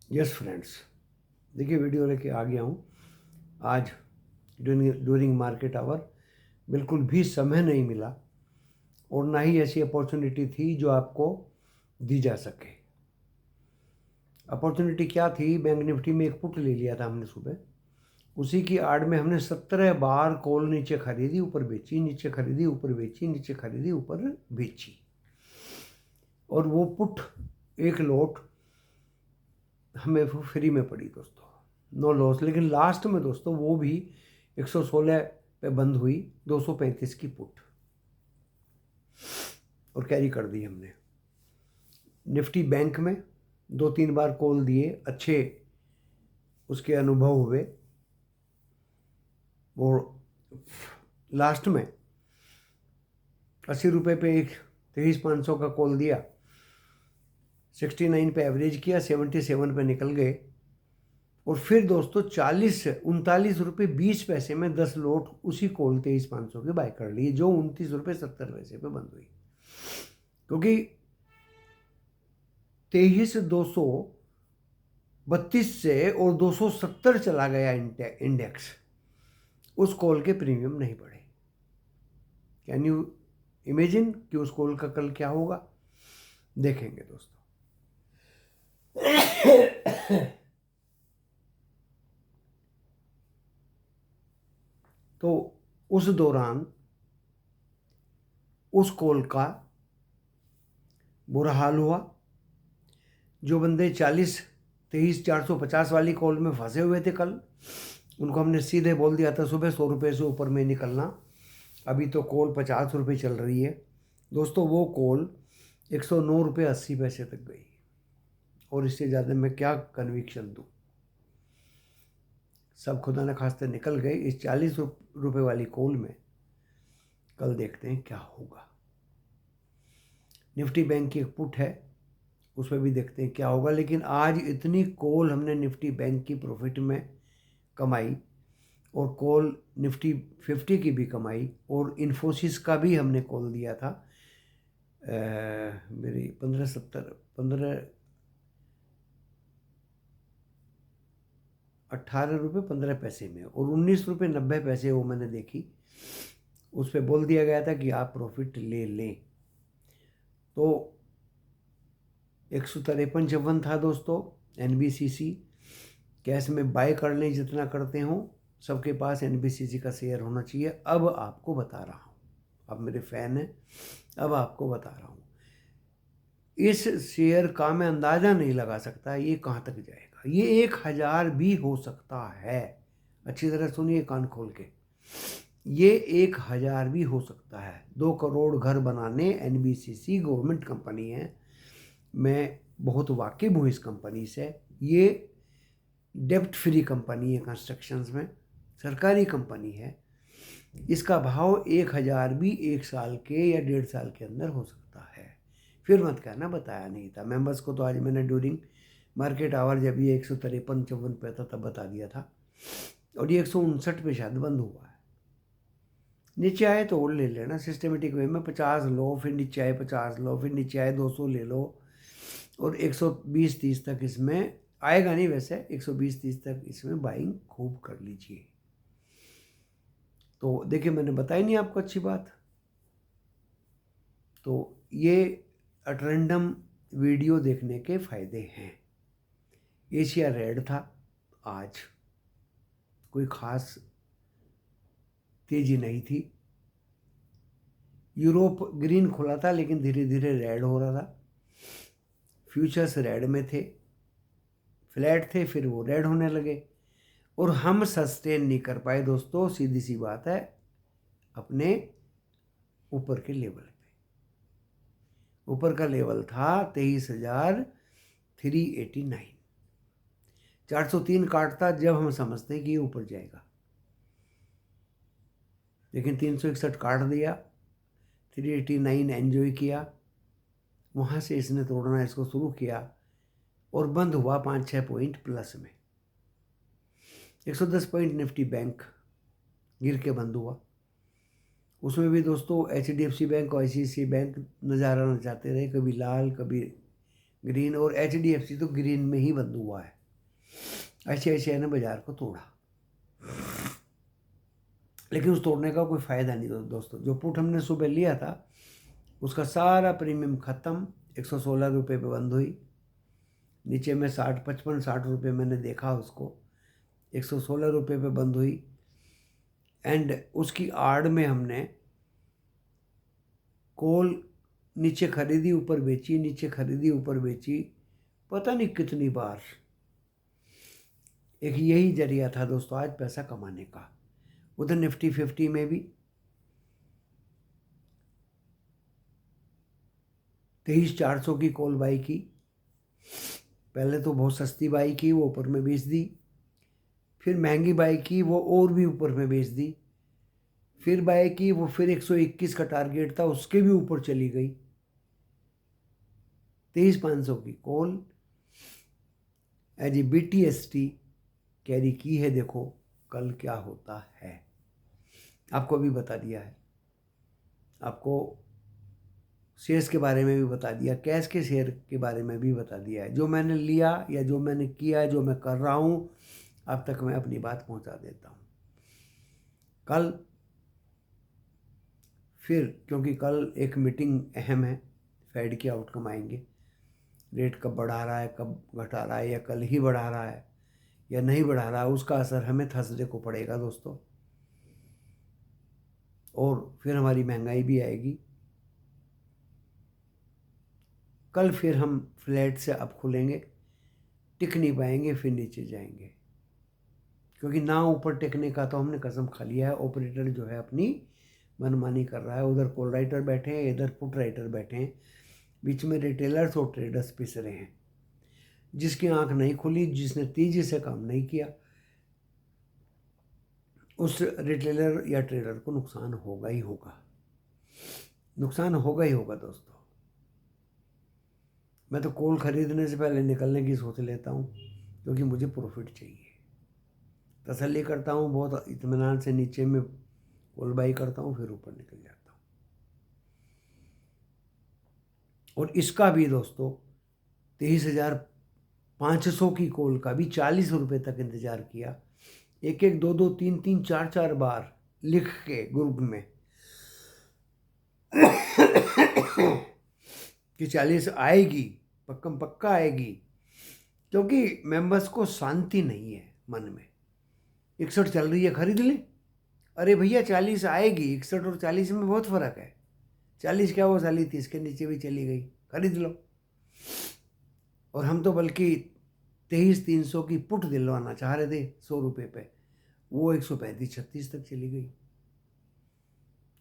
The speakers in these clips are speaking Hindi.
यस फ्रेंड्स, देखिए वीडियो लेके आ गया हूँ आज। ड्यूरिंग मार्केट आवर बिल्कुल भी समय नहीं मिला और ना ही ऐसी अपॉर्चुनिटी थी जो आपको दी जा सके। अपॉर्चुनिटी क्या थी? बैंक निफ्टी में एक पुट ले लिया था हमने सुबह। उसी की आड़ में हमने 17 बार कॉल नीचे खरीदी, ऊपर बेची, नीचे खरीदी, ऊपर बेची, नीचे खरीदी, ऊपर बेची। और वो पुट एक लोट हमें फ्री में पड़ी दोस्तों, नो लॉस। लेकिन लास्ट में दोस्तों वो भी 116 पे बंद हुई, 235 की पुट, और कैरी कर दी हमने। निफ्टी बैंक में 2-3 बार कॉल दिए, अच्छे उसके अनुभव हुए। और लास्ट में 80 रुपये पे एक 23,500 का कॉल दिया, 69 पे एवरेज किया, 77 पे निकल गए। और फिर दोस्तों 39 रुपये 20 पैसे में 10 लोट उसी कॉल 23,500 के बाय कर लिए, जो 29 रुपये 70 पैसे पे बंद हुई। क्योंकि 23,232 से और 270 चला गया इंडेक्स, उस कॉल के प्रीमियम नहीं बढ़े। कैन यू इमेजिन कि उस कॉल का कल क्या होगा? देखेंगे दोस्तों। तो उस दौरान उस कॉल का बुरा हाल हुआ। जो बंदे 23,450 वाली कॉल में फंसे हुए थे कल, उनको हमने सीधे बोल दिया था सुबह 100 रुपये से ऊपर में निकलना। अभी तो कॉल 50 रुपये चल रही है दोस्तों। वो कॉल 109 रुपये 80 पैसे तक गई, और इससे ज़्यादा मैं क्या कन्विक्शन दूँ? सब खुदा न खास्ते निकल गए इस 40 रुपये वाली कॉल में। कल देखते हैं क्या होगा। निफ्टी बैंक की एक पुट है, उसमें भी देखते हैं क्या होगा। लेकिन आज इतनी कॉल हमने निफ्टी बैंक की प्रॉफिट में कमाई, और कॉल निफ्टी 50 की भी कमाई, और इन्फोसिस का भी हमने कॉल दिया था मेरी 18 रुपये 15 पैसे में, और 19 रुपये 90 पैसे वो मैंने देखी। उस पर बोल दिया गया था कि आप प्रॉफिट ले लें। तो 153.54 था दोस्तों। NBCC कैश में बाय कर लें जितना करते हो, सबके पास NBCC का शेयर होना चाहिए। अब आपको बता रहा हूँ, अब मेरे फैन हैं, अब आपको बता रहा हूँ। इस शेयर का मैं अंदाज़ा नहीं लगा सकता ये कहाँ तक जाएगा। ये 1,000 भी हो सकता है। अच्छी तरह सुनिए कान खोल के, ये 1,000 भी हो सकता है। 2 करोड़ घर बनाने NBCC गवर्नमेंट कंपनी है, मैं बहुत वाकिफ हूँ इस कंपनी से। ये डेब्ट फ्री कंपनी है, कंस्ट्रक्शंस में सरकारी कंपनी है। इसका भाव 1,000 भी 1 साल के या 1.5 साल के अंदर हो सकता है। फिर मत कहना बताया नहीं था। मेंबर्स को तो आज मैंने ड्यूरिंग मार्केट आवर जब ये 153-54 पे था तब बता दिया था, और ये 159 पे शायद बंद हुआ है। नीचे आए तो और ले लेना सिस्टमेटिक वे में। 50 लो, फिर नीचे आए 50 लो, फिर नीचे आए 200 ले लो, और 120-30 तक इसमें आएगा नहीं। वैसे 120-30 तक इसमें बाइंग खूब कर लीजिए। तो देखिए मैंने बताई नहीं आपको अच्छी बात। तो ये रैंडम वीडियो देखने के फायदे हैं। एशिया रेड था आज, कोई खास तेजी नहीं थी। यूरोप ग्रीन खुला था लेकिन धीरे धीरे रेड हो रहा था। फ्यूचर्स रेड में थे, फ्लैट थे, फिर वो रेड होने लगे, और हम सस्टेन नहीं कर पाए दोस्तों। सीधी सी बात है, अपने ऊपर के लेवल पे। ऊपर का लेवल था 23,389। 403 काटता जब हम समझते हैं कि ये ऊपर जाएगा, लेकिन 361 काट दिया, 389 एंजॉय किया। वहाँ से इसने तोड़ना इसको शुरू किया, और बंद हुआ 5-6 पॉइंट प्लस में। 110 पॉइंट निफ्टी बैंक गिर के बंद हुआ। उसमें भी दोस्तों HDFC बैंक और ICICI बैंक नज़ारा नचाते रहे, कभी लाल कभी ग्रीन, और HDFC तो ग्रीन में ही बंद हुआ है। ICICI ने बाजार को तोड़ा, लेकिन उस तोड़ने का कोई फ़ायदा नहीं दोस्तों। जो पुट हमने सुबह लिया था उसका सारा प्रीमियम ख़त्म, 116 रुपये पे बंद हुई। नीचे में 55-60 रुपये मैंने देखा उसको, 116 रुपये पे बंद हुई। एंड उसकी आड़ में हमने कॉल नीचे खरीदी ऊपर बेची, नीचे खरीदी ऊपर बेची, पता नहीं कितनी बार। एक यही जरिया था दोस्तों आज पैसा कमाने का। उधर निफ्टी 50 में भी 23,400 की कॉल बाई की। पहले तो बहुत सस्ती बाई की, वो ऊपर में बेच दी। फिर महंगी बाई की, वो और भी ऊपर में बेच दी। फिर बाई की, वो फिर 121 का टारगेट था, उसके भी ऊपर चली गई। 23,500 की call as a BTST carry की है। देखो कल क्या होता है, आपको भी बता दिया है, आपको शेयर्स के बारे में भी बता दिया, कैश के शेयर के बारे में भी बता दिया है। जो मैंने लिया या जो मैंने किया है, जो मैं कर रहा हूँ, अब तक मैं अपनी बात पहुँचा देता हूँ। कल फिर, क्योंकि कल एक मीटिंग अहम है, फेड के आउटकम आएंगे, रेट कब बढ़ा रहा है, कब घटा रहा है, या कल ही बढ़ा रहा है या नहीं बढ़ा रहा है, उसका असर हमें थर्सडे को पड़ेगा दोस्तों। और फिर हमारी महंगाई भी आएगी। कल फिर हम फ्लैट से अब खुलेंगे, टिक नहीं पाएंगे, फिर नीचे जाएंगे, क्योंकि ना ऊपर टिकने का तो हमने कसम खा लिया है। ऑपरेटर जो है अपनी मनमानी कर रहा है, उधर कॉल राइटर बैठे हैं, इधर पुट राइटर बैठे हैं, बीच में रिटेलर्स और ट्रेडर्स पिस रहे हैं। जिसकी आंख नहीं खुली, जिसने तेजी से काम नहीं किया, उस रिटेलर या ट्रेडर को नुकसान होगा ही होगा, नुकसान होगा ही होगा दोस्तों। मैं तो कॉल खरीदने से पहले निकलने की सोच लेता हूँ, क्योंकि मुझे प्रॉफिट चाहिए। तसल्ली करता हूँ बहुत इत्मीनान से, नीचे में कॉल बाई करता हूँ, फिर ऊपर निकल जाता हूँ। और इसका भी दोस्तों 23,500 की कॉल का भी 40 रुपये तक इंतज़ार किया, एक एक दो दो तीन तीन चार चार बार लिख के ग्रुप में कि 40 आएगी, पक्का आएगी, क्योंकि मेंबर्स को शांति नहीं है मन में। 61 चल रही है, खरीद ले। अरे भैया 40 आएगी, 61 और 40 में बहुत फ़र्क है। 40 क्या, वो साली 30 के नीचे भी चली गई, खरीद लो। और हम तो बल्कि 23,300 की पुट दिलवाना चाह रहे थे 100 रुपये पे, वो 135-36 तक चली गई।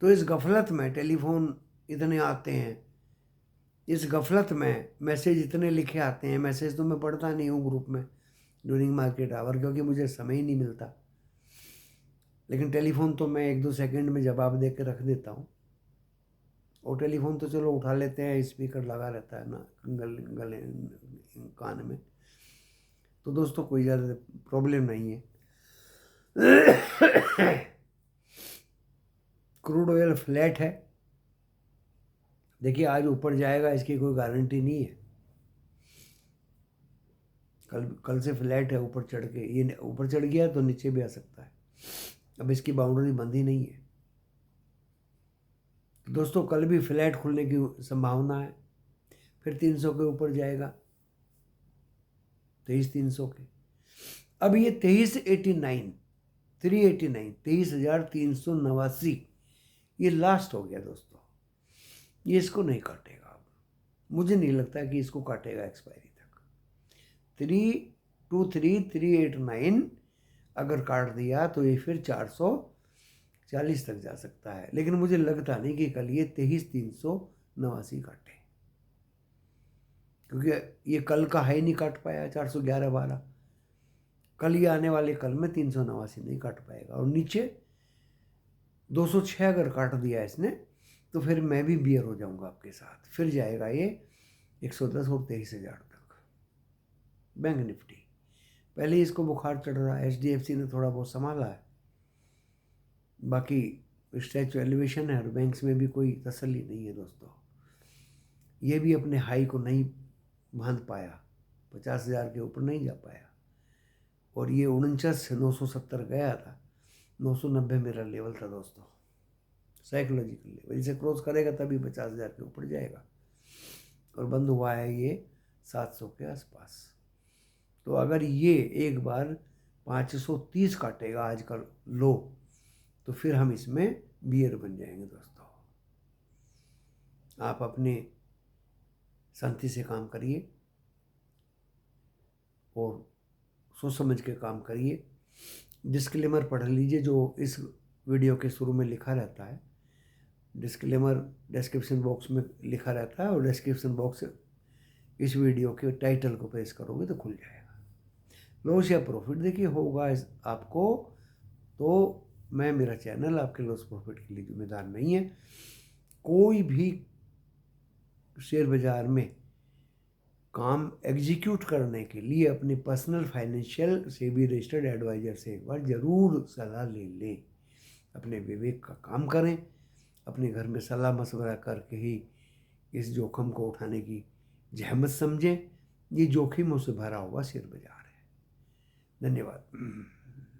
तो इस गफलत में टेलीफोन इतने आते हैं, इस गफलत में मैसेज इतने लिखे आते हैं। मैसेज तो मैं पढ़ता नहीं हूँ ग्रुप में ड्यूरिंग मार्केट आवर, क्योंकि मुझे समय ही नहीं मिलता। लेकिन टेलीफोन तो मैं 1-2 सेकंड में जवाब दे के रख देता हूँ। और टेलीफोन तो चलो उठा लेते हैं, स्पीकर लगा रहता है ना गले कान में, तो दोस्तों कोई ज़्यादा प्रॉब्लम नहीं है। क्रूड ऑयल फ्लैट है, देखिए आज ऊपर जाएगा इसकी कोई गारंटी नहीं है। कल से फ्लैट है, ऊपर चढ़ के, ये ऊपर चढ़ गया तो नीचे भी आ सकता है। अब इसकी बाउंड्री बंदी नहीं है। तो दोस्तों कल भी फ्लैट खुलने की संभावना है, फिर 300 के ऊपर जाएगा, 23,300 के। अब ये 23,389 ये लास्ट हो गया दोस्तों। ये इसको नहीं काटेगा, अब मुझे नहीं लगता कि इसको काटेगा एक्सपायरी तक। 323,389 अगर काट दिया तो ये फिर 440 तक जा सकता है, लेकिन मुझे लगता नहीं कि कल ये 23,389 काटे, क्योंकि ये कल का हाई नहीं काट पाया 411.12। कल ये आने वाले कल में 389 नहीं काट पाएगा। और नीचे 206 अगर काट दिया इसने, तो फिर मैं भी बियर हो जाऊंगा आपके साथ, फिर जाएगा ये 110 और 23,000 तक। बैंक निफ्टी पहले ही इसको बुखार चढ़ रहा है, HDFC ने थोड़ा बहुत संभाला है, बाकी स्ट्रेच एलिवेशन है, और बैंक्स में भी कोई तसल्ली नहीं है दोस्तों। ये भी अपने हाई को नहीं बांध पाया, 50,000 के ऊपर नहीं जा पाया। और ये 49 से 970 गया था। 990 मेरा लेवल था दोस्तों, साइकोलॉजिकल लेवल। इसे क्रॉस करेगा तभी 50,000 के ऊपर जाएगा, और बंद हुआ है ये 700 के आसपास। तो अगर ये एक बार 530 काटेगा आज का लो, तो फिर हम इसमें बियर बन जाएंगे दोस्तों। आप अपने शांति से काम करिए और सोच समझ के काम करिए। डिस्क्लेमर पढ़ लीजिए जो इस वीडियो के शुरू में लिखा रहता है। डिस्क्लेमर डिस्क्रिप्शन बॉक्स में लिखा रहता है, और डिस्क्रिप्शन बॉक्स इस वीडियो के टाइटल को प्रेस करोगे तो खुल जाएगा। लॉस या प्रॉफिट देखिए होगा आपको, तो मैं, मेरा चैनल आपके लॉस प्रॉफिट के लिए जिम्मेदार नहीं है। कोई भी शेयर बाजार में काम एग्जीक्यूट करने के लिए अपने personal financial SEBI registered advisor से एक बार ज़रूर सलाह ले लें। अपने विवेक का काम करें, अपने घर में सलाह मशवरा करके ही इस जोखिम को उठाने की जहमत समझें। ये जोखिमों से भरा हुआ शेयर बाजार है। धन्यवाद।